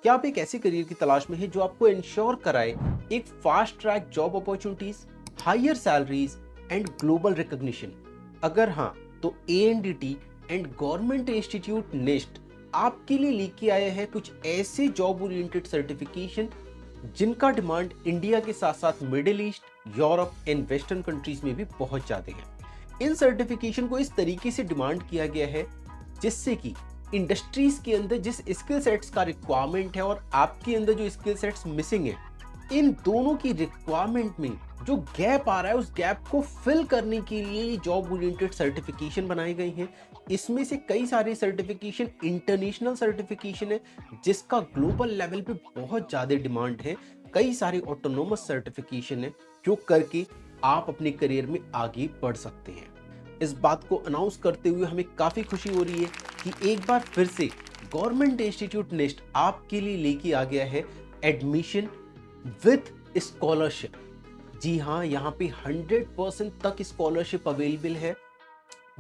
क्या आप एक ऐसे करियर की तलाश में हैं जो आपको इंश्योर कराए एक fast track job opportunities, higher salaries and global recognition? अगर हाँ, तो ANDT and government institute NIST आपके लिए लेके आया है कुछ ऐसे जॉब ओरिएंटेड सर्टिफिकेशन जिनका डिमांड इंडिया के साथ साथ Middle East, Europe and western countries में भी बहुत ज्यादा है। इन सर्टिफिकेशन को इस तरीके से डिमांड किया गया है जिससे कि इंडस्ट्रीज के अंदर जिस स्किल सेट्स का रिक्वायरमेंट है और आपके अंदर जो स्किल सेट्स मिसिंग है, इन दोनों की रिक्वायरमेंट में जो गैप आ रहा है उस गैप को फिल करने के लिए ये जॉब ओरिएंटेड सर्टिफिकेशन बनाए गए हैं। इसमें से कई सारे सर्टिफिकेशन इंटरनेशनल सर्टिफिकेशन है जिसका ग्लोबल लेवल पे बहुत ज़्यादा डिमांड है। कई सारे ऑटोनोमस सर्टिफिकेशन है जो करके आप अपने करियर में आगे बढ़ सकते हैं। इस बात को अनाउंस करते हुए हमें काफ़ी खुशी हो रही है कि एक बार फिर से गवर्नमेंट इंस्टीट्यूट नेस्ट आपके लिए लेके आ गया है एडमिशन विथ स्कॉलरशिप। जी हाँ, यहाँ पे 100% तक स्कॉलरशिप अवेलेबल है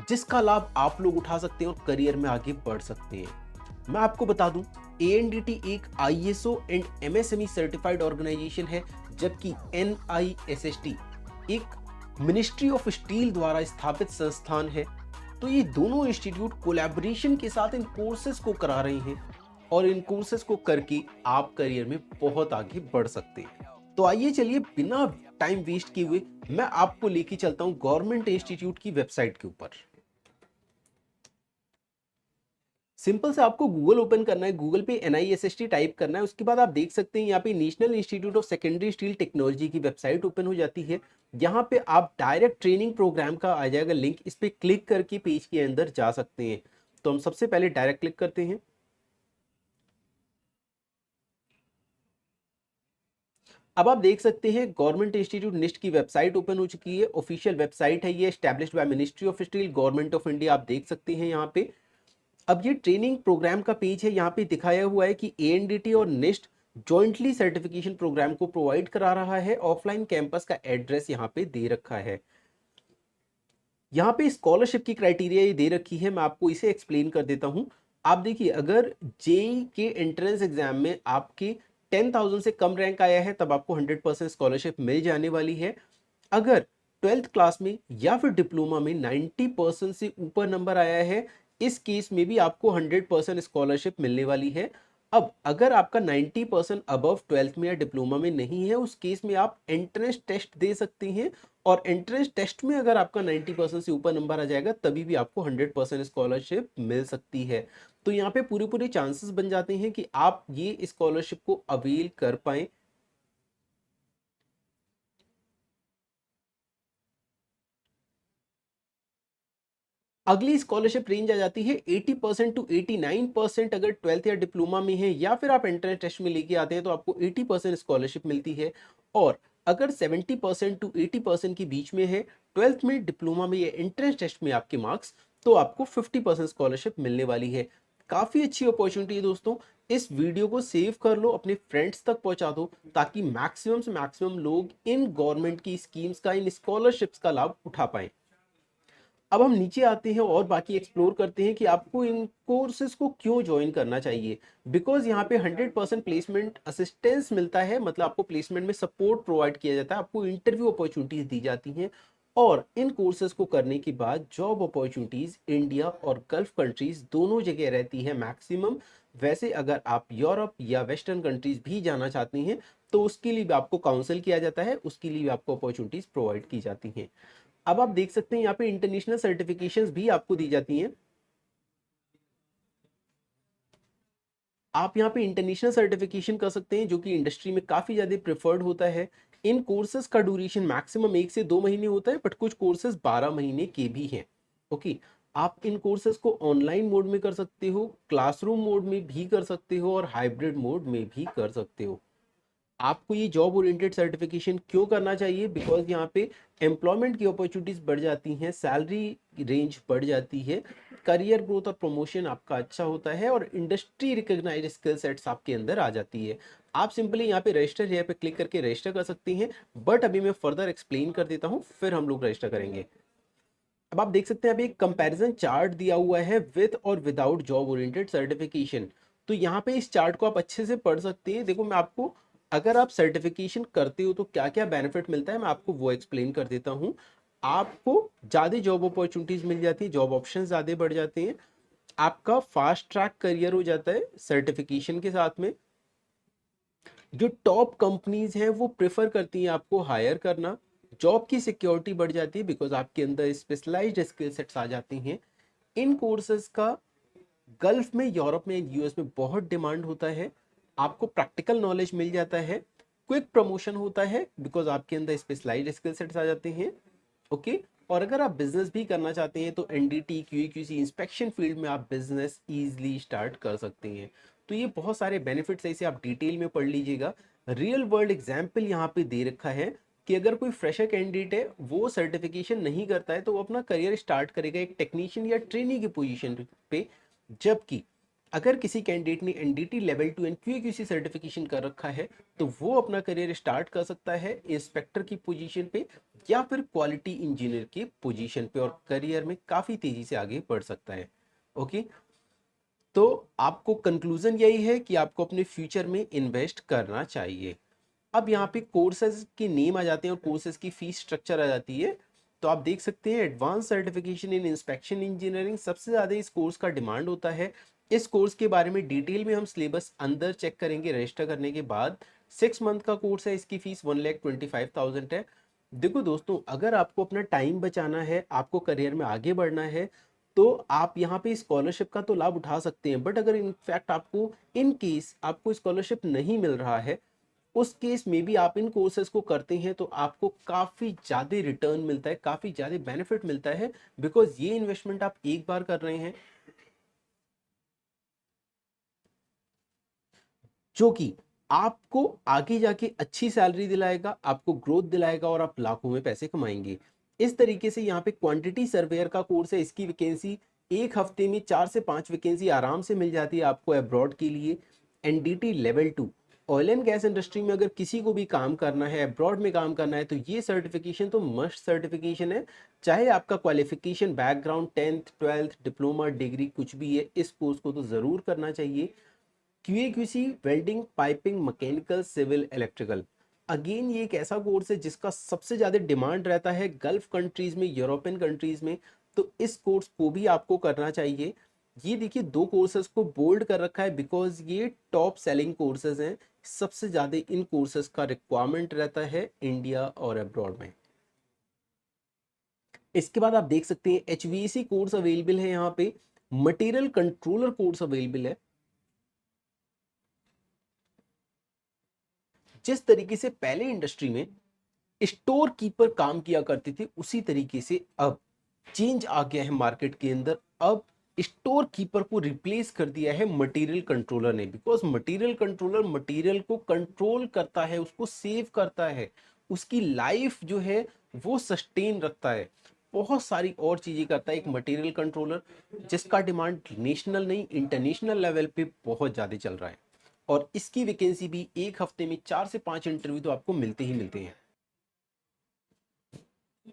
जिसका लाभ आप लोग उठा सकते हैं और करियर में आगे बढ़ सकते हैं। मैं आपको बता दूं, एएनडीटी एक ISO and MSME certified organisation है, जबकि एनआईएसएसटी एक मिनिस्ट्री ऑफ स्टील द्वारा स्थापित संस्थान है। तो ये दोनों इंस्टीट्यूट कोलैबोरेशन के साथ इन कोर्सेज को करा रहे हैं और इन कोर्सेज को करके आप करियर में बहुत आगे बढ़ सकते हैं। तो आइए चलिए बिना टाइम वेस्ट किए हुए मैं आपको लेके चलता हूं गवर्नमेंट इंस्टीट्यूट की वेबसाइट के ऊपर। सिंपल से आपको गूगल ओपन करना है, गूगल पे एनआईएसएसटी टाइप करना है, उसके बाद आप देख सकते हैं यहाँ पे national institute of secondary steel technology की वेबसाइट ओपन हो जाती है। यहाँ पे आप डायरेक्ट ट्रेनिंग प्रोग्राम का आ जाएगा लिंक, इस पे क्लिक करके पेज के अंदर जा सकते हैं। तो हम सबसे पहले डायरेक्ट क्लिक करते हैं। अब आप देख सकते हैं गवर्नमेंट इंस्टीट्यूट निस्ट की वेबसाइट ओपन हो चुकी है। ऑफिशियल वेबसाइट है ये, established by ministry of steel, government of India. आप देख सकते हैं यहाँ पे अब ये ट्रेनिंग प्रोग्राम का पेज है। यहाँ पे दिखाया हुआ है कि एएनडीटी और निस्ट जॉइंटली सर्टिफिकेशन प्रोग्राम को प्रोवाइड करा रहा है। ऑफलाइन कैंपस का एड्रेस यहाँ पे दे रखा है। यहाँ पे स्कॉलरशिप की क्राइटेरिया ये दे रखी है, मैं आपको इसे एक्सप्लेन कर देता हूँ। आप देखिए, अगर जेई के एंट्रेंस एग्जाम में आपके 10,000 से कम रैंक आया है तब आपको 100% स्कॉलरशिप मिल जाने वाली है। अगर 12th क्लास में या फिर डिप्लोमा में 90% से ऊपर नंबर आया है, इस केस में भी आपको 100% स्कॉलरशिप मिलने वाली है। अब अगर आपका 90% अबव 12th में या डिप्लोमा में नहीं है, उस केस में आप एंट्रेंस टेस्ट दे सकते हैं और एंट्रेंस टेस्ट में अगर आपका 90% से ऊपर नंबर आ जाएगा तभी भी आपको 100% स्कॉलरशिप मिल सकती है। तो यहाँ पे पूरे पूरे चांसेस बन जाते हैं कि आप ये स्कॉलरशिप को अवेल कर पाए। अगली स्कॉलरशिप रेंज आ जाती है 80% टू 89%। अगर 12th या डिप्लोमा में है या फिर आप एंट्रेंस टेस्ट में लेके आते हैं तो आपको 80% स्कॉलरशिप मिलती है। और अगर 70% टू 80% के बीच में है, 12th में, डिप्लोमा में या एंट्रेंस टेस्ट में आपके मार्क्स, तो आपको 50% स्कॉलरशिप मिलने वाली है। काफ़ी अच्छी अपॉर्चुनिटी है दोस्तों। इस वीडियो को सेव कर लो, अपने फ्रेंड्स तक पहुंचा दो ताकि मैक्सिमम से मैक्सिमम लोग इन गवर्नमेंट की स्कीम्स का, इन स्कॉलरशिप्स का लाभ उठा पाएं। अब हम नीचे आते हैं और बाकी एक्सप्लोर करते हैं कि आपको इन कोर्सेज को क्यों ज्वाइन करना चाहिए। बिकॉज यहाँ पे 100% प्लेसमेंट असिस्टेंस मिलता है, मतलब आपको प्लेसमेंट में सपोर्ट प्रोवाइड किया जाता है, आपको इंटरव्यू अपॉर्चुनिटीज दी जाती हैं और इन कोर्सेज को करने के बाद जॉब अपॉर्चुनिटीज इंडिया और गल्फ कंट्रीज दोनों जगह रहती है मैक्सिमम। वैसे अगर आप यूरोप या वेस्टर्न कंट्रीज भी जाना चाहते हैं तो उसके लिए भी आपको काउंसिल किया जाता है, उसके लिए भी आपको अपॉर्चुनिटीज प्रोवाइड की जाती हैं। अब आप देख सकते हैं यहाँ पे इंटरनेशनल सर्टिफिकेशंस भी आपको दी जाती हैं। आप यहाँ पे इंटरनेशनल सर्टिफिकेशन कर सकते हैं जो कि इंडस्ट्री में काफ़ी ज़्यादा प्रेफर्ड होता है। इन कोर्सेज का ड्यूरेशन मैक्सिमम 1 से 2 महीने होता है, बट कुछ कोर्सेज 12 महीने के भी हैं। ओके, आप इन कोर्सेज को ऑनलाइन मोड में कर सकते हो, क्लासरूम मोड में भी कर सकते हो और हाइब्रिड मोड में भी कर सकते हो। आपको ये जॉब ओरिएंटेड सर्टिफिकेशन क्यों करना चाहिए? बिकॉज यहाँ पे एम्प्लॉयमेंट की अपॉर्चुनिटीज बढ़ जाती हैं, सैलरी रेंज बढ़ जाती है, करियर ग्रोथ और प्रमोशन आपका अच्छा होता है और इंडस्ट्री रिकॉग्नाइज्ड स्किल सेट्स आपके अंदर आ जाती है। आप सिंपली यहाँ पे रजिस्टर यहाँ पे क्लिक करके रजिस्टर कर सकते हैं, बट अभी मैं फर्दर एक्सप्लेन कर देता हूँ फिर हम लोग रजिस्टर करेंगे। अब आप देख सकते हैं अभी एक कंपैरिजन चार्ट दिया हुआ है विद और विदाउट जॉब ओरिएंटेड सर्टिफिकेशन। तो यहाँ पे इस चार्ट को आप अच्छे से पढ़ सकते हैं। देखो मैं आपको, अगर आप सर्टिफिकेशन करते हो तो क्या क्या बेनिफिट मिलता है मैं आपको वो एक्सप्लेन कर देता हूँ। आपको ज़्यादा जॉब अपॉर्चुनिटीज मिल जाती है, जॉब ऑप्शन ज़्यादा बढ़ जाते हैं, आपका फास्ट ट्रैक करियर हो जाता है सर्टिफिकेशन के साथ में। जो टॉप कंपनीज हैं वो प्रेफर करती हैं आपको हायर करना, जॉब की सिक्योरिटी बढ़ जाती है बिकॉज आपके अंदर स्पेशलाइज्ड स्किल सेट्स आ जाती हैं। इन कोर्सेज का गल्फ में, यूरोप में, यूएस में बहुत डिमांड होता है। आपको प्रैक्टिकल नॉलेज मिल जाता है, क्विक प्रमोशन होता है बिकॉज आपके अंदर स्पेशलाइज्ड स्किल सेट्स आ जाते हैं। ओके, और अगर आप बिजनेस भी करना चाहते हैं तो एनडीटी क्यूए इंस्पेक्शन फील्ड में आप बिजनेस इजीली स्टार्ट कर सकते हैं। तो ये बहुत सारे बेनिफिट्स है, इसे आप डिटेल में पढ़ लीजिएगा। रियल वर्ल्ड एग्जाम्पल यहाँ पे दे रखा है कि अगर कोई फ्रेशर कैंडिडेट है, वो सर्टिफिकेशन नहीं करता है, तो वो अपना करियर स्टार्ट करेगा एक टेक्नीशियन या ट्रेनी की पोजीशन पे। जबकि अगर किसी कैंडिडेट ने NDT level 2 and QA certification कर रखा है, तो वो अपना करियर स्टार्ट कर सकता है इंस्पेक्टर की पोजीशन पे या फिर क्वालिटी इंजीनियर की पोजीशन पे, और करियर में काफी तेजी से आगे बढ़ सकता है। ओके, तो आपको कंक्लूजन यही है कि आपको अपने फ्यूचर में इन्वेस्ट करना चाहिए। अब यहाँ पे कोर्सेज के नेम आ जाते हैं और कोर्सेज की फीस स्ट्रक्चर आ जाती है। तो आप देख सकते हैं एडवांस सर्टिफिकेशन इन इंस्पेक्शन इंजीनियरिंग, सबसे ज़्यादा इस कोर्स का डिमांड होता है। इस कोर्स के बारे में डिटेल में हम सिलेबस अंदर चेक करेंगे रजिस्टर करने के बाद। 6 मंथ का कोर्स है, इसकी फीस 1,25,000 है। देखो दोस्तों, अगर आपको अपना टाइम बचाना है, आपको करियर में आगे बढ़ना है, तो आप यहाँ पे स्कॉलरशिप का तो लाभ उठा सकते हैं। बट अगर इनफैक्ट आपको इन केस आपको स्कॉलरशिप नहीं मिल रहा है, उस केस में भी आप इन कोर्सेज को करते हैं तो आपको काफी ज्यादा रिटर्न मिलता है, काफी ज्यादा बेनिफिट मिलता है, बिकॉज ये इन्वेस्टमेंट आप एक बार कर रहे हैं जो कि आपको आगे जाके अच्छी सैलरी दिलाएगा, आपको ग्रोथ दिलाएगा और आप लाखों में पैसे कमाएंगे। इस तरीके से यहाँ पे क्वांटिटी सर्वेयर का कोर्स है, इसकी वैकेंसी एक हफ्ते में 4 से 5 वैकेंसी आराम से मिल जाती है आपको अब्रॉड के लिए। NDT level 2, oil and gas industry में अगर किसी को भी काम करना है, अब्रॉड में काम करना है, तो ये सर्टिफिकेशन तो मस्ट सर्टिफिकेशन है। चाहे आपका qualification background 10th 12th diploma degree कुछ भी है, इस कोर्स को तो जरूर करना चाहिए। QAQC, welding, piping, mechanical, civil, electrical, again ये एक ऐसा कोर्स है जिसका सबसे ज्यादा डिमांड रहता है गल्फ कंट्रीज में, यूरोपियन कंट्रीज में। तो इस कोर्स को भी आपको करना चाहिए। ये देखिए, दो कोर्सेज को बोल्ड कर रखा है बिकॉज ये टॉप सेलिंग कोर्सेज हैं। सबसे ज्यादा इन कोर्सेज का रिक्वायरमेंट रहता है इंडिया और अब्रॉड में। इसके बाद आप देख सकते हैं एचवीएसी कोर्स अवेलेबल है, यहाँ पे मटेरियल कंट्रोलर कोर्स अवेलेबल है। जिस तरीके से पहले इंडस्ट्री में स्टोर कीपर काम किया करते थे, उसी तरीके से अब चेंज आ गया है मार्केट के अंदर। अब स्टोर कीपर को रिप्लेस कर दिया है मटेरियल कंट्रोलर ने, बिकॉज मटेरियल कंट्रोलर मटेरियल को कंट्रोल करता है, उसको सेव करता है, उसकी लाइफ जो है वो सस्टेन रखता है, बहुत सारी और चीजें करता है एक मटेरियल कंट्रोलर, जिसका डिमांड नेशनल नहीं इंटरनेशनल लेवल पे बहुत ज्यादा चल रहा है। और इसकी वैकेंसी भी एक हफ्ते में 4 से 5 इंटरव्यू तो आपको मिलते ही मिलते हैं।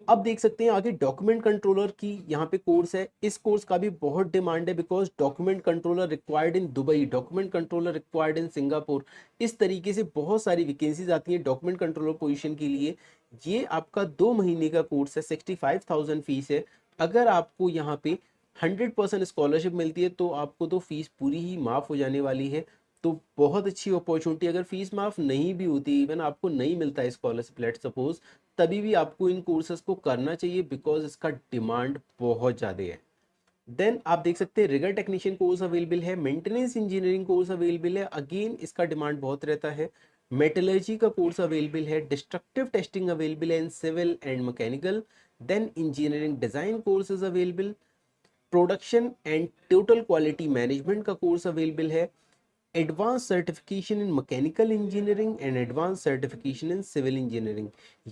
अब देख सकते हैं आगे डॉक्यूमेंट कंट्रोलर की यहाँ पे कोर्स है। इस कोर्स का भी बहुत डिमांड है because document controller required in Dubai, document controller required in Singapore. इस तरीके से बहुत सारी वैकेंसीज आती हैं डॉक्यूमेंट कंट्रोलर पोजीशन के लिए। ये आपका 2 महीने का कोर्स है, 65,000 फीस है। अगर आपको यहाँ पे 100% स्कॉलरशिप मिलती है तो आपको तो फीस पूरी ही माफ हो जाने वाली है। तो बहुत अच्छी अपॉर्चुनिटी। अगर फीस माफ नहीं भी होती, इवन आपको नहीं मिलता है स्कॉलरशिप लेट सपोज, तभी भी आपको इन कोर्सेज को करना चाहिए बिकॉज इसका डिमांड बहुत ज़्यादा है। देन आप देख सकते हैं रिगर टेक्नीशियन कोर्स अवेलेबल है, मेंटेनेंस इंजीनियरिंग कोर्स अवेलेबल है, अगेन इसका डिमांड बहुत रहता है। मेटलर्जी का कोर्स अवेलेबल है, डिस्ट्रक्टिव टेस्टिंग अवेलेबल है in civil and mechanical. Then engineering design courses available, production and total quality management का कोर्स अवेलेबल है, advance certification in mechanical engineering and advance certification in civil engineering.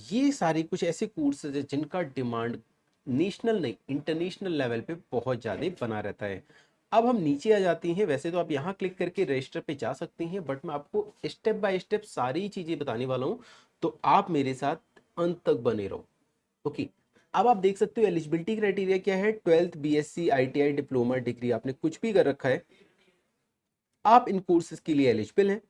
ये सारे कुछ ऐसे courses हैं जिनका demand national नहीं इंटरनेशनल लेवल पे बहुत ज़्यादा बना रहता है। अब हम नीचे आ जाते हैं। वैसे तो आप यहाँ क्लिक करके रजिस्टर पे जा सकते हैं, बट मैं आपको स्टेप बाय स्टेप सारी चीज़ें बताने वाला हूँ, तो आप मेरे साथ अंत तक बने रहो। ओके, अब आप देख सकते हो एलिजिबिलिटी क्राइटेरिया क्या है। 12th BSc ITI diploma degree आपने कुछ भी कर रखा है आप इन कोर्सेज के लिए एलिजिबल हैं।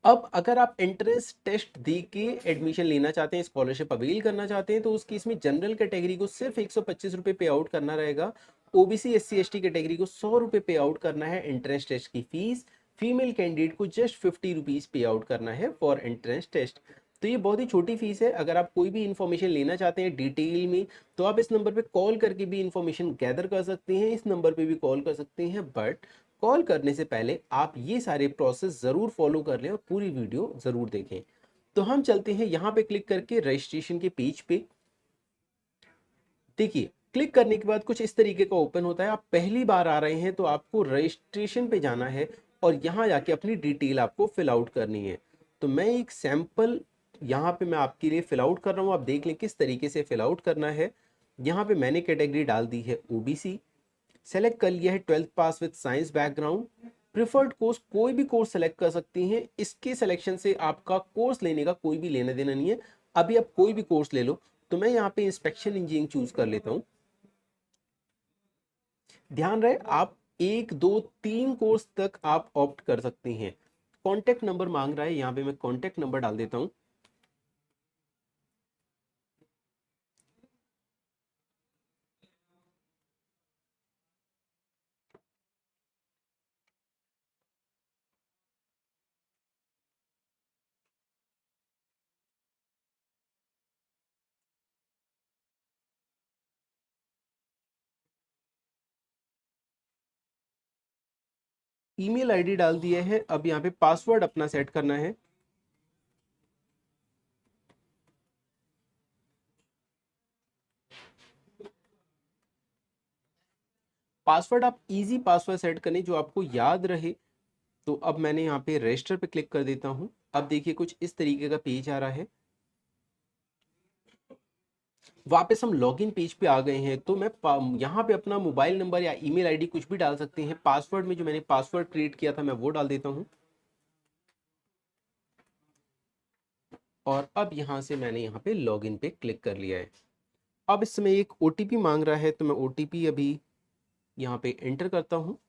अब अगर आप एंट्रेंस टेस्ट दे के एडमिशन लेना चाहते हैं, स्कॉलरशिप अवेल करना चाहते हैं, तो उस केस में जनरल कैटेगरी को सिर्फ 125 रुपये पे आउट करना रहेगा। ओबीसी एससी एसटी कैटेगरी को 100 रुपये पे आउट करना है एंट्रेंस टेस्ट की फीस। फीमेल कैंडिडेट को जस्ट 50 रुपीज पे आउट करना है फॉर एंट्रेंस टेस्ट। तो ये बहुत ही छोटी फीस है। अगर आप कोई भी इन्फॉर्मेशन लेना चाहते हैं डिटेल में, तो आप इस नंबर पे कॉल करके भी इन्फॉर्मेशन गैदर कर सकते हैं, इस नंबर पे भी कॉल कर सकते हैं। बट कॉल करने से पहले आप ये सारे प्रोसेस जरूर फॉलो कर लें और पूरी वीडियो जरूर देखें। तो हम चलते हैं यहाँ पे क्लिक करके रजिस्ट्रेशन के पेज पे। देखिए, क्लिक करने के बाद कुछ इस तरीके का ओपन होता है। आप पहली बार आ रहे हैं तो आपको रजिस्ट्रेशन पे जाना है और यहाँ जाके अपनी डिटेल आपको फिल आउट करनी है। तो मैं एक सैंपल यहाँ पे मैं आपके लिए फिल आउट कर रहा हूँ, आप देख लें किस तरीके से फिल आउट करना है। यहाँ पे मैंने कैटेगरी डाल दी है ओबीसी, सेलेक्ट कर लिया है 12th pass with science background. Preferred course कोई भी कोर्स सेलेक्ट कर सकती हैं, इसके सिलेक्शन से आपका कोर्स लेने का कोई भी लेना देना नहीं है। अभी आप कोई भी कोर्स ले लो। तो मैं यहाँ पे इंस्पेक्शन इंजीनियरिंग चूज कर लेता हूँ। ध्यान रहे आप 1 2 3 कोर्स तक आप ऑप्ट कर सकते हैं। कॉन्टेक्ट नंबर मांग रहा है, यहाँ पे मैं कॉन्टेक्ट नंबर डाल देता हूँ। ईमेल आईडी डाल दिया है। अब यहाँ पे पासवर्ड अपना सेट करना है। पासवर्ड आप इजी पासवर्ड सेट करें जो आपको याद रहे। तो अब मैंने यहाँ पे रजिस्टर पे क्लिक कर देता हूँ। अब देखिए कुछ इस तरीके का पेज आ रहा है। वापस हम लॉगिन पेज पे आ गए हैं। तो मैं यहाँ पे अपना मोबाइल नंबर या ईमेल आईडी कुछ भी डाल सकते हैं। पासवर्ड में जो मैंने पासवर्ड क्रिएट किया था मैं वो डाल देता हूँ। और अब यहाँ से मैंने यहाँ पे लॉगिन पे क्लिक कर लिया है। अब इस समय एक ओटीपी मांग रहा है, तो मैं ओटीपी अभी यहाँ पे एंटर करता हूँ।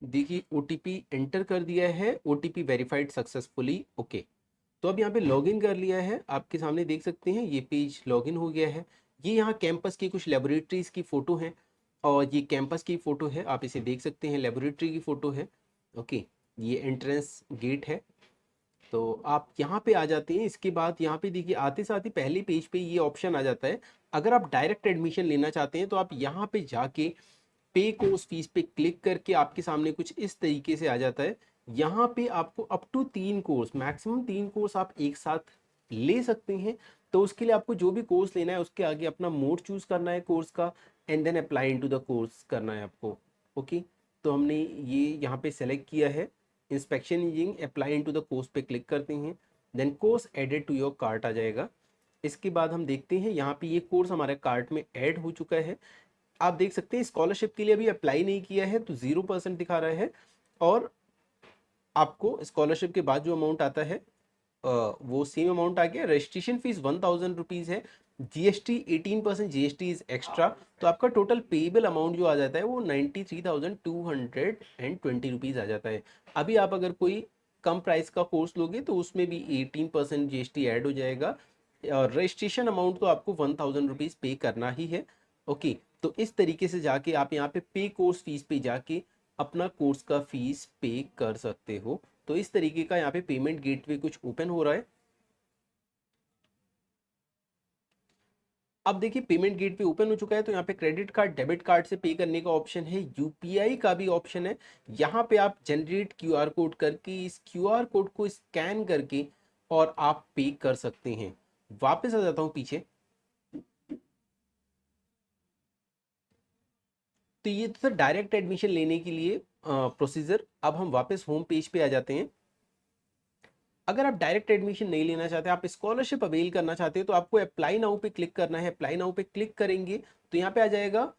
देखिए ओटीपी एंटर कर दिया है, ओटीपी वेरीफाइड सक्सेसफुली, ओके। तो अब यहाँ पे लॉगिन कर लिया है। आपके सामने देख सकते हैं ये पेज लॉगिन हो गया है। ये यहाँ कैंपस की कुछ लेबोरेटरीज की फोटो है और ये कैंपस की फोटो है, आप इसे देख सकते हैं, लेबोरेटरी की फोटो है, ओके। ये एंट्रेंस गेट है। तो आप यहाँ पे आ जाते हैं। इसके बाद यहाँ पे देखिए आते साथ ही पहले पेज पे ये ऑप्शन आ जाता है। अगर आप डायरेक्ट एडमिशन लेना चाहते हैं तो आप यहाँ पे जाके पे कोर्स फीस पे क्लिक करके आपके सामने कुछ इस तरीके से आ जाता है। यहाँ पे आपको up to 3 course, maximum 3 course आप एक साथ ले सकते हैं। तो उसके लिए आपको जो भी कोर्स लेना है उसके आगे अपना मोड चूज करना है कोर्स का, and then apply into the course करना है आपको, ओके। तो हमने ये यहाँ पे सेलेक्ट किया है inspection engineering, apply into the course पे क्लिक करते हैं, then course added to your cart आ जाएगा। इसके बाद हम देखते हैं यहाँ पे ये कोर्स हमारे कार्ट में ऐड हो चुका है। आप देख सकते हैं स्कॉलरशिप के लिए अभी अप्लाई नहीं किया है तो 0% दिखा रहा है। और आपको स्कॉलरशिप के बाद जो अमाउंट आता है वो सेम अमाउंट आ गया। रजिस्ट्रेशन फीस 1000 रुपीज़ है। GST 18% GST is extra. तो आपका टोटल पेएबल अमाउंट जो आ जाता है वो 93,220 रुपीज़ आ जाता है। अभी आप अगर कोई कम प्राइस का कोर्स लोगे तो उसमें भी 18% जीएसटी ऐड हो जाएगा। और रजिस्ट्रेशन अमाउंट तो आपको 1000 रुपीज़ पे करना ही है, ओके। तो इस तरीके से जाके आप यहाँ पे पे कोर्स फीस पे जाके अपना कोर्स का फीस पे कर सकते हो। तो इस तरीके का यहाँ पे पेमेंट गेटवे कुछ ओपन हो रहा है। अब देखिए पेमेंट गेटवे ओपन हो चुका है। तो यहाँ पे क्रेडिट कार्ड डेबिट कार्ड से पे करने का ऑप्शन है, यूपीआई का भी ऑप्शन है। यहाँ पे आप जनरेट क्यूआर कोड करके इस क्यूआर कोड को स्कैन करके और आप पे कर सकते हैं। वापस आ जाता हूँ पीछे। तो ये तो डायरेक्ट एडमिशन लेने के लिए प्रोसीजर। अब हम वापस होम पेज पे आ जाते हैं। अगर आप डायरेक्ट एडमिशन नहीं लेना चाहते, आप स्कॉलरशिप अवेल करना चाहते हो, तो आपको अप्लाई नाउ पे क्लिक करना है। अप्लाई नाउ पे क्लिक करेंगे तो यहाँ पे आ जाएगा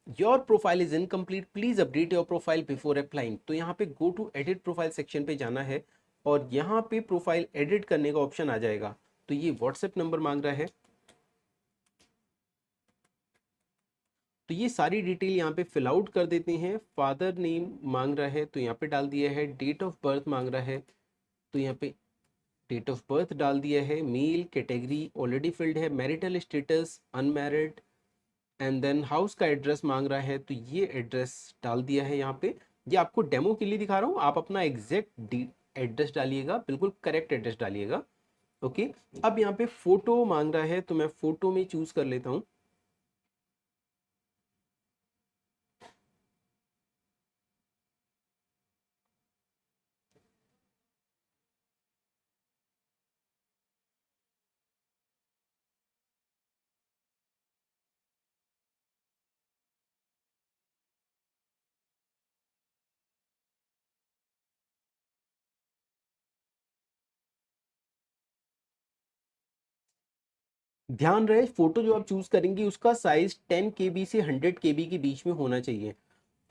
your profile is incomplete, please update your profile before applying. तो यहाँ पे go to edit profile section पे जाना है और यहाँ पे प्रोफाइल एडिट करने का ऑप्शन आ जाएगा। तो ये व्हाट्सएप नंबर मांग रहा है, तो ये सारी डिटेल यहाँ पे फिल आउट कर देते हैं। फादर नेम मांग रहा है तो यहाँ पे डाल दिया है। डेट ऑफ बर्थ मांग रहा है तो यहाँ पे डेट ऑफ बर्थ डाल दिया है। मेल कैटेगरी ऑलरेडी फिल्ड है। Marital status unmarried. And then house का एड्रेस मांग रहा है तो ये एड्रेस डाल दिया है यहाँ पे। ये आपको डेमो के लिए दिखा रहा हूँ, आप अपना एग्जैक्ट एड्रेस डालिएगा, बिल्कुल करेक्ट एड्रेस डालिएगा। ओके, अब यहाँ पे फोटो मांग रहा है तो मैं फोटो में चूज कर लेता हूँ। ध्यान रहे फोटो जो आप चूज करेंगे उसका साइज 10 KB से 100 KB के बीच में होना चाहिए।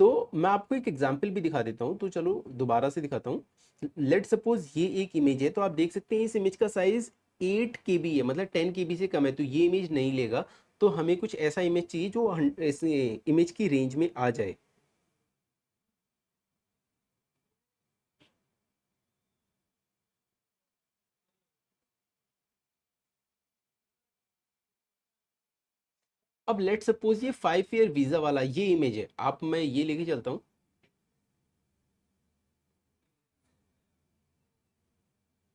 तो मैं आपको एक एग्जांपल भी दिखा देता हूँ, तो चलो दोबारा से दिखाता हूँ। लेट सपोज ये एक इमेज है, तो आप देख सकते हैं इस इमेज का साइज 8 KB है, मतलब 10 KB से कम है, तो ये इमेज नहीं लेगा। तो हमें कुछ ऐसा इमेज चाहिए जो इस इमेज की रेंज में आ जाए। अब लेट सपोज ये 5 ईयर वीजा वाला ये इमेज है, आप मैं ये लेके चलता हूँ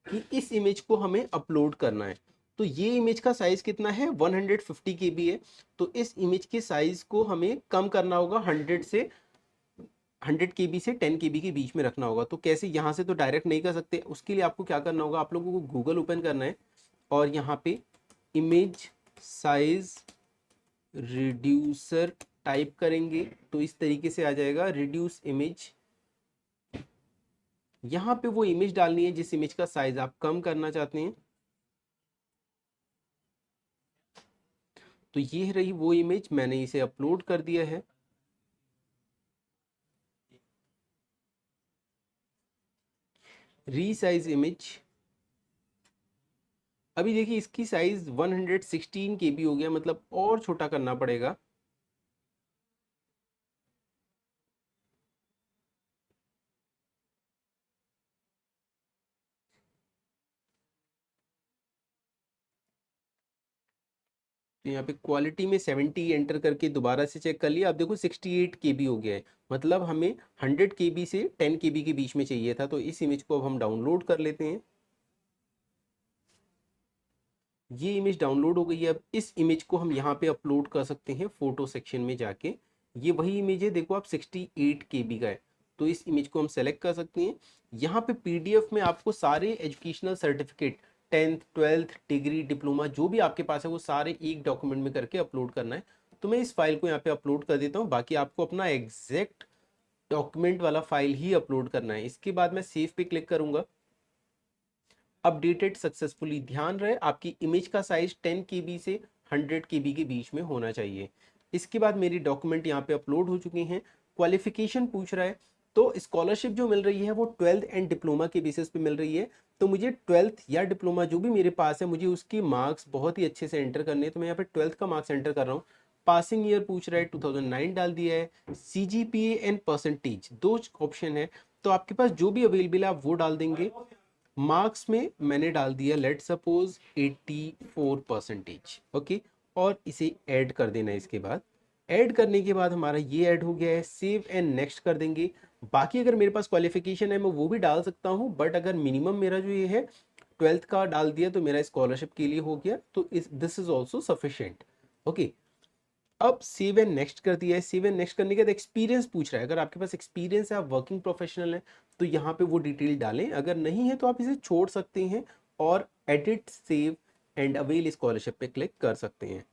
कि इस इमेज को हमें अपलोड करना है। तो ये इमेज का साइज कितना है, 150 KB है। तो इस इमेज के साइज को हमें कम करना होगा, 100 KB से 10 KB के बीच में रखना होगा। तो कैसे, यहाँ से तो डायरेक्ट नहीं कर सकते, उसके लिए आपको क्या करना होगा, आप लोगों को गूगल ओपन करना है और यहाँ पे इमेज साइज रिड्यूसर टाइप करेंगे तो इस तरीके से आ जाएगा, रिड्यूस इमेज। यहाँ पे वो इमेज डालनी है जिस इमेज का साइज आप कम करना चाहते हैं। तो ये रही वो इमेज, मैंने इसे अपलोड कर दिया है। Resize image. अभी देखिए इसकी साइज 116 KB हो गया, मतलब और छोटा करना पड़ेगा। तो यहाँ पे क्वालिटी में 70 एंटर करके दोबारा से चेक कर लिया, अब देखो 68 KB हो गया है। मतलब हमें 100 KB से 10 KB के बीच में चाहिए था। तो इस इमेज को अब हम डाउनलोड कर लेते हैं। ये इमेज डाउनलोड हो गई है। अब इस इमेज को हम यहाँ पे अपलोड कर सकते हैं फोटो सेक्शन में जाके। ये वही इमेज है, देखो आप 68 KB का है। तो इस इमेज को हम सेलेक्ट कर सकते हैं। यहाँ पे PDF में आपको सारे educational certificate, 10th 12th degree diploma जो भी आपके पास है वो सारे एक डॉक्यूमेंट में करके अपलोड करना है। तो मैं इस फाइल को यहाँ पे अपलोड कर देता हूँ, बाकी आपको अपना एग्जैक्ट डॉक्यूमेंट वाला फाइल ही अपलोड करना है। इसके बाद मैं सेव पे क्लिक करूंगा। Updated successfully. ध्यान रहे आपकी इमेज का साइज 10 KB से 100 KB के बीच में होना चाहिए। इसके बाद मेरी डॉक्यूमेंट यहाँ पे अपलोड हो चुकी हैं। क्वालिफिकेशन पूछ रहा है, तो स्कॉलरशिप जो मिल रही है वो 12th एंड डिप्लोमा के बेसिस पे मिल रही है। तो मुझे 12th या डिप्लोमा जो भी मेरे पास है, मुझे उसकी मार्क्स बहुत ही अच्छे से एंटर करने हैं। तो मैं यहाँ पे 12th का मार्क्स एंटर कर रहा हूँ। पासिंग ईयर पूछ रहा है, 2009 डाल दिया है। CGPA एंड परसेंटेज दो ऑप्शन है, तो आपके पास जो भी अवेलेबल है आप वो डाल देंगे। मार्क्स में मैंने डाल दिया लेट सपोज 84%। ओके, और इसे ऐड कर देना है। इसके बाद ऐड करने के बाद हमारा ये ऐड हो गया है, सेव एंड नेक्स्ट कर देंगे। बाकी अगर मेरे पास क्वालिफिकेशन है मैं वो भी डाल सकता हूँ, बट अगर मिनिमम मेरा जो ये है 12th का डाल दिया तो मेरा स्कॉलरशिप के लिए हो गया, तो इस this is also sufficient. Okay, अब सेव एंड नेक्स्ट कर दिया है। सेव एंड नेक्स्ट करने के बाद एक्सपीरियंस पूछ रहा है, अगर आपके पास एक्सपीरियंस है, आप वर्किंग प्रोफेशनल है, तो यहाँ पे वो डिटेल डालें। अगर नहीं है तो आप इसे छोड़ सकते हैं और edit save and avail scholarship पे क्लिक कर सकते हैं।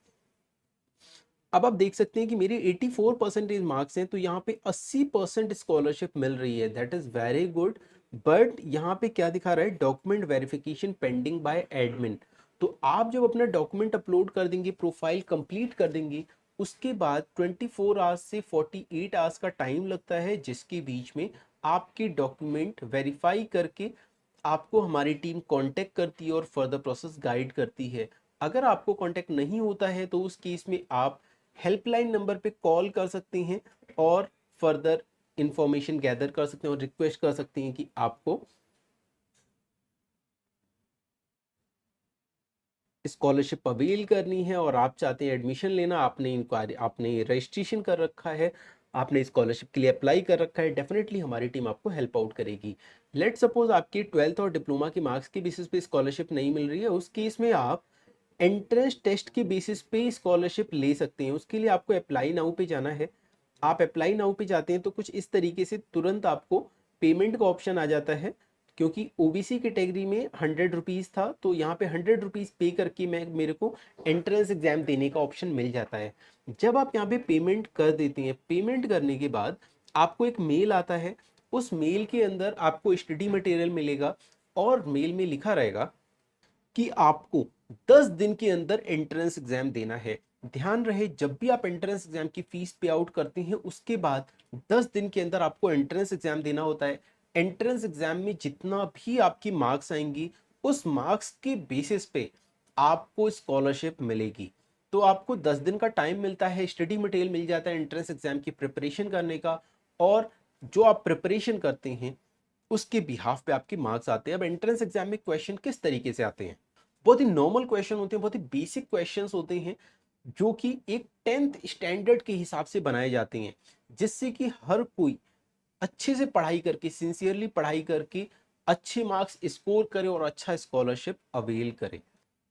अब आप देख सकते हैं कि मेरे 84% मार्क्स हैं, तो यहाँ पे 80% स्कॉलरशिप मिल रही है। That is very good. But यहाँ पे क्या दिखा रहा है, document verification pending by admin. तो आप जब अपना डॉक्यूमेंट अपलोड कर देंगे, प्रोफाइल कंप्लीट कर देंगे, उसके बाद 24 आवर्स से 48 आवर्स का टाइम लगता है, जिसके बीच में आपके डॉक्यूमेंट वेरीफाई करके आपको हमारी टीम कांटेक्ट करती है और फर्दर प्रोसेस गाइड करती है। अगर आपको कांटेक्ट नहीं होता है तो उस केस में आप हेल्पलाइन नंबर पे कॉल कर सकते हैं और फर्दर इंफॉर्मेशन गैदर कर सकते हैं और रिक्वेस्ट कर सकते हैं कि आपको स्कॉलरशिप अवेल करनी है और आप चाहते हैं एडमिशन लेना, आपने इंक्वायरी, आपने रजिस्ट्रेशन कर रखा है, आपने स्कॉलरशिप के लिए अप्लाई कर रखा है, डेफिनेटली हमारी टीम आपको हेल्प आउट करेगी। लेट सपोज आपकी 12th और डिप्लोमा के मार्क्स के बेसिस पे स्कॉलरशिप नहीं मिल रही है, उस केस में आप एंट्रेंस टेस्ट के बेसिस पे स्कॉलरशिप ले सकते हैं। उसके लिए आपको अप्लाई नाउ पे जाना है। आप अप्लाई नाउ पे जाते हैं तो कुछ इस तरीके से तुरंत आपको पेमेंट का ऑप्शन आ जाता है। क्योंकि ओबीसी कैटेगरी में 100 रुपीज़ था, तो यहाँ पे 100 रुपीज़ पे करके मैं मेरे को एंट्रेंस एग्जाम देने का ऑप्शन मिल जाता है। जब आप यहाँ पे पेमेंट कर देते हैं, पेमेंट करने के बाद आपको एक मेल आता है। उस मेल के अंदर आपको स्टडी मटेरियल मिलेगा और मेल में लिखा रहेगा कि आपको 10 दिन के अंदर एंट्रेंस एग्जाम देना है। ध्यान रहे, जब भी आप एंट्रेंस एग्जाम की फीस पे आउट करते हैं उसके बाद 10 दिन के अंदर आपको एंट्रेंस एग्जाम देना होता है। एंट्रेंस एग्जाम में जितना भी आपकी मार्क्स आएंगी, उस मार्क्स के बेसिस पे आपको स्कॉलरशिप मिलेगी। तो आपको 10 दिन का टाइम मिलता है, स्टडी मटेरियल मिल जाता है एंट्रेंस एग्जाम की प्रिपरेशन करने का, और जो आप प्रिपरेशन करते हैं उसके बिहाफ पे आपके मार्क्स आते हैं। अब एंट्रेंस एग्जाम में क्वेश्चन किस तरीके से आते हैं? बहुत ही नॉर्मल क्वेश्चन होते हैं, बहुत ही बेसिक क्वेश्चंस होते हैं, जो कि एक 10th स्टैंडर्ड के हिसाब से बनाए जाते हैं, जिससे कि हर कोई अच्छे से पढ़ाई करके, सिंसियरली पढ़ाई करके अच्छे मार्क्स स्कोर करे और अच्छा स्कॉलरशिप अवेल करे।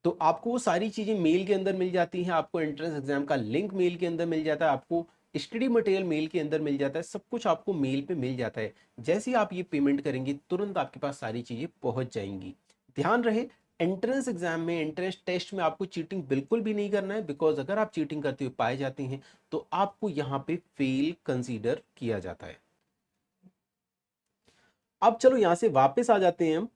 तो आपको वो सारी चीजें मेल के अंदर मिल जाती हैं। आपको एंट्रेंस एग्जाम का लिंक मेल के अंदर मिल जाता है, आपको स्टडी मटेरियल मेल के अंदर मिल जाता है, सब कुछ आपको मेल पे मिल जाता है। जैसे ही आप ये पेमेंट करेंगे तुरंत आपके पास सारी चीजें पहुंच जाएंगी। ध्यान रहे, एंट्रेंस एग्जाम में, एंट्रेंस टेस्ट में आपको चीटिंग बिल्कुल भी नहीं करना है, बिकॉज अगर आप चीटिंग करते हुए पाए जाते हैं तो आपको यहाँ पे फेल कंसीडर किया जाता है। अब चलो यहां से वापस आ जाते हैं हम।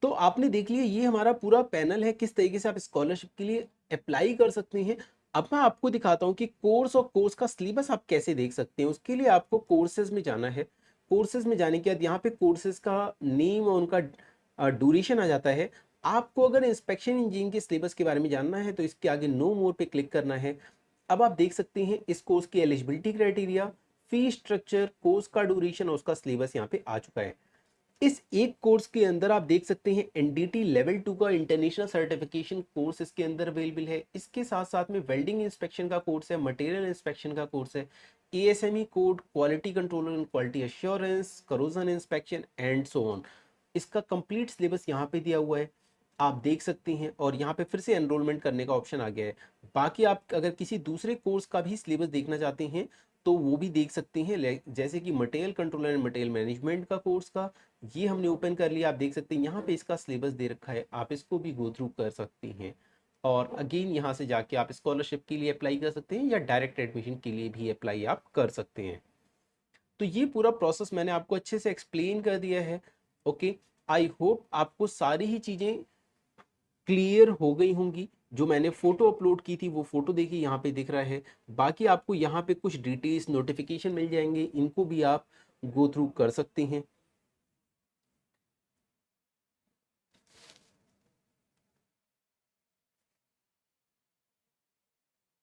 तो आपने देख लिया, ये हमारा पूरा पैनल है किस तरीके से आप स्कॉलरशिप के लिए अप्लाई कर सकते हैं। अब मैं आपको दिखाता हूं कि कोर्स और कोर्स का सिलेबस आप कैसे देख सकते हैं। उसके लिए आपको कोर्सेज में जाना है। कोर्सेज में जाने के बाद यहाँ पे कोर्सेज का नेम और उनका ड्यूरेशन आ जाता है। आपको अगर इंस्पेक्शन इंजीनियरिंग के सिलेबस के बारे में जानना है तो इसके आगे नो मोर पे क्लिक करना है। अब आप देख सकते हैं इस कोर्स की eligibility criteria, fee structure, course का ड्यूरेशन और उसका सिलेबस यहाँ पे आ चुका है। इस एक कोर्स के अंदर आप देख सकते हैं एनडीटी लेवल 2 का इंटरनेशनल सर्टिफिकेशन कोर्स इसके अंदर अवेलेबल है। इसके साथ साथ में वेल्डिंग इंस्पेक्शन का कोर्स है, मटेरियल इंस्पेक्शन का कोर्स है, ASME code, quality control and quality assurance, corrosion inspection and so on. इसका कंप्लीट सिलेबस यहाँ पे दिया हुआ है, आप देख सकते हैं। और यहाँ पे फिर से एनरोलमेंट करने का ऑप्शन आ गया है। बाकी आप अगर किसी दूसरे कोर्स का भी सिलेबस देखना चाहते हैं तो वो भी देख सकते हैं, जैसे कि material control and material management का कोर्स का, ये हमने ओपन कर लिया। आप देख सकते हैं यहाँ पे इसका सिलेबस दे रखा है, आप इसको भी गो थ्रू कर सकते हैं। और अगेन यहाँ से जाके आप स्कॉलरशिप के लिए अप्लाई कर सकते हैं या डायरेक्ट एडमिशन के लिए भी अप्लाई आप कर सकते हैं। तो ये पूरा प्रोसेस मैंने आपको अच्छे से एक्सप्लेन कर दिया है। ओके, आई होप आपको सारी ही चीज़ें क्लियर हो गई होंगी। जो मैंने फोटो अपलोड की थी वो फोटो देखिए यहाँ पे दिख रहा है। बाकी आपको यहाँ पे कुछ डिटेल्स नोटिफिकेशन मिल जाएंगे, इनको भी आप गो थ्रू कर सकते हैं।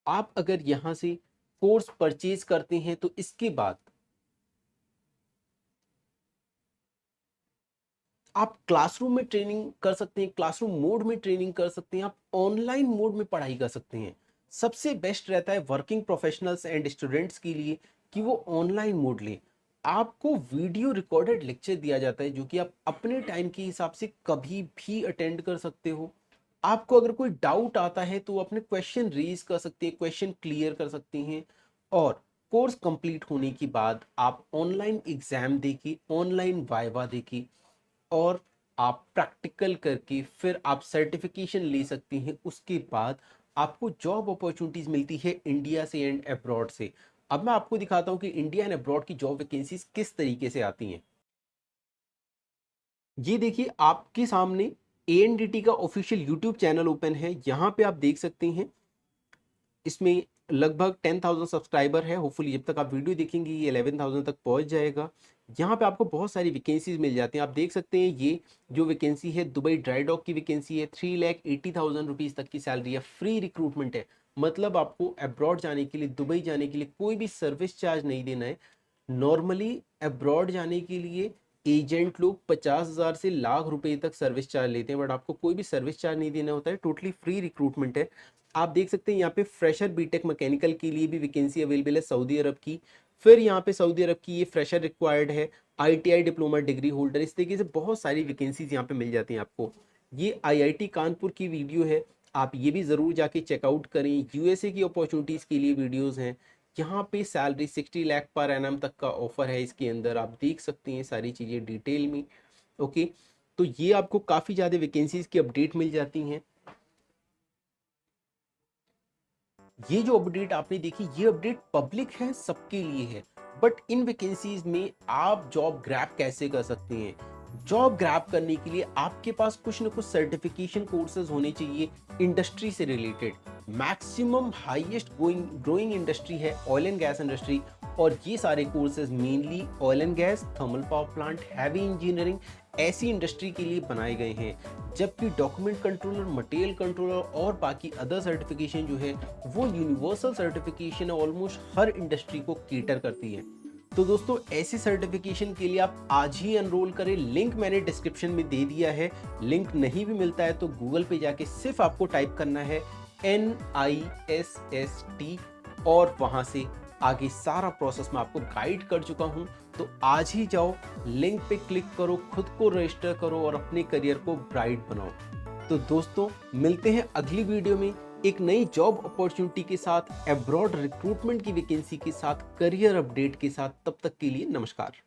आप अगर यहाँ से कोर्स परचेज करते हैं तो इसके बाद आप क्लासरूम में ट्रेनिंग कर सकते हैं, क्लासरूम मोड में ट्रेनिंग कर सकते हैं, आप ऑनलाइन मोड में पढ़ाई कर सकते हैं। सबसे बेस्ट रहता है वर्किंग प्रोफेशनल्स एंड स्टूडेंट्स के लिए कि वो ऑनलाइन मोड लें। आपको वीडियो रिकॉर्डेड लेक्चर दिया जाता है जो कि आप अपने टाइम के हिसाब से कभी भी अटेंड कर सकते हो। आपको अगर कोई डाउट आता है तो अपने क्वेश्चन रेज कर सकते हैं, क्वेश्चन क्लियर कर सकते हैं। और कोर्स कंप्लीट होने के बाद आप ऑनलाइन एग्जाम देके, ऑनलाइन वाइवा देके और आप प्रैक्टिकल करके फिर आप सर्टिफिकेशन ले सकते हैं। उसके बाद आपको जॉब अपॉर्चुनिटीज मिलती है इंडिया से एंड अब्रॉड से। अब मैं आपको दिखाता हूं कि इंडिया एंड अब्रॉड की जॉब वैकेंसीज किस तरीके से आती हैं। ये देखिए आपके सामने एएनडीटी का ऑफिशियल यूट्यूब चैनल ओपन है, यहाँ पे आप देख सकते हैं इसमें लगभग 10,000 सब्सक्राइबर है। होपफुली जब तक आप वीडियो देखेंगे ये 11,000 तक पहुंच जाएगा। यहाँ पे आपको बहुत सारी वैकेंसीज मिल जाती हैं। आप देख सकते हैं ये जो वैकेंसी है दुबई ड्राई डॉक की वैकेंसी है। 3,80,000 रुपीज़ तक की सैलरी है, फ्री रिक्रूटमेंट है। मतलब आपको अब्रॉड जाने के लिए, दुबई जाने के लिए कोई भी सर्विस चार्ज नहीं देना है। नॉर्मली अब्रॉड जाने के लिए एजेंट लोग 50,000 से लाख रुपए तक सर्विस चार्ज लेते हैं, बट आपको कोई भी सर्विस चार्ज नहीं देना होता है। टोटली फ्री रिक्रूटमेंट है। आप देख सकते हैं यहाँ पे फ्रेशर बीटेक मैकेनिकल के लिए भी वैकेंसी अवेलेबल है सऊदी अरब की। फिर यहाँ पे सऊदी अरब की ये फ्रेशर रिक्वायर्ड है, आईटीआई डिप्लोमा डिग्री होल्डर, इस तरीके से बहुत सारी वैकेंसीज यहाँ पे मिल जाती हैं आपको। ये आईआईटी कानपुर की वीडियो है, आप ये भी ज़रूर जाके चेकआउट करें। यूएसए की अपॉर्चुनिटीज़ के लिए वीडियोज़ हैं। यहाँ पे सैलरी 60 लाख पर एनम तक का ऑफर है, इसके अंदर आप देख सकते हैं सारी चीज़ें डिटेल में। ओके, तो ये आपको काफ़ी ज़्यादा वैकेंसीज की अपडेट मिल जाती हैं। ये जो अपडेट आपने देखी ये अपडेट पब्लिक है, सबके लिए है। बट इन वैकेंसीज में आप जॉब ग्रैब कैसे कर सकते हैं? जॉब ग्रैब करने के लिए आपके पास कुछ ना कुछ सर्टिफिकेशन कोर्सेज होने चाहिए इंडस्ट्री से related. Maximum highest growing industry है ऑयल एंड गैस इंडस्ट्री, और ये सारे courses mainly oil and gas, thermal power plant, heavy engineering ऐसी इंडस्ट्री के लिए बनाए गए हैं। जबकि डॉक्यूमेंट कंट्रोलर, मटेरियल कंट्रोलर और बाकी अदर सर्टिफिकेशन जो है वो यूनिवर्सल सर्टिफिकेशन ऑलमोस्ट हर इंडस्ट्री को केटर करती है। तो दोस्तों ऐसे सर्टिफिकेशन के लिए आप आज ही एनरोल करें। लिंक मैंने डिस्क्रिप्शन में दे दिया है। लिंक नहीं भी मिलता है तो गूगल पे जाके सिर्फ आपको टाइप करना है NISST और वहां से आगे सारा प्रोसेस मैं आपको गाइड कर चुका हूं। तो आज ही जाओ, लिंक पे क्लिक करो, खुद को रजिस्टर करो और अपने करियर को ब्राइट बनाओ। तो दोस्तों मिलते हैं अगली वीडियो में एक नई जॉब अपॉर्चुनिटी के साथ, अब्रॉड रिक्रूटमेंट की वैकेंसी के साथ, करियर अपडेट के साथ। तब तक के लिए नमस्कार।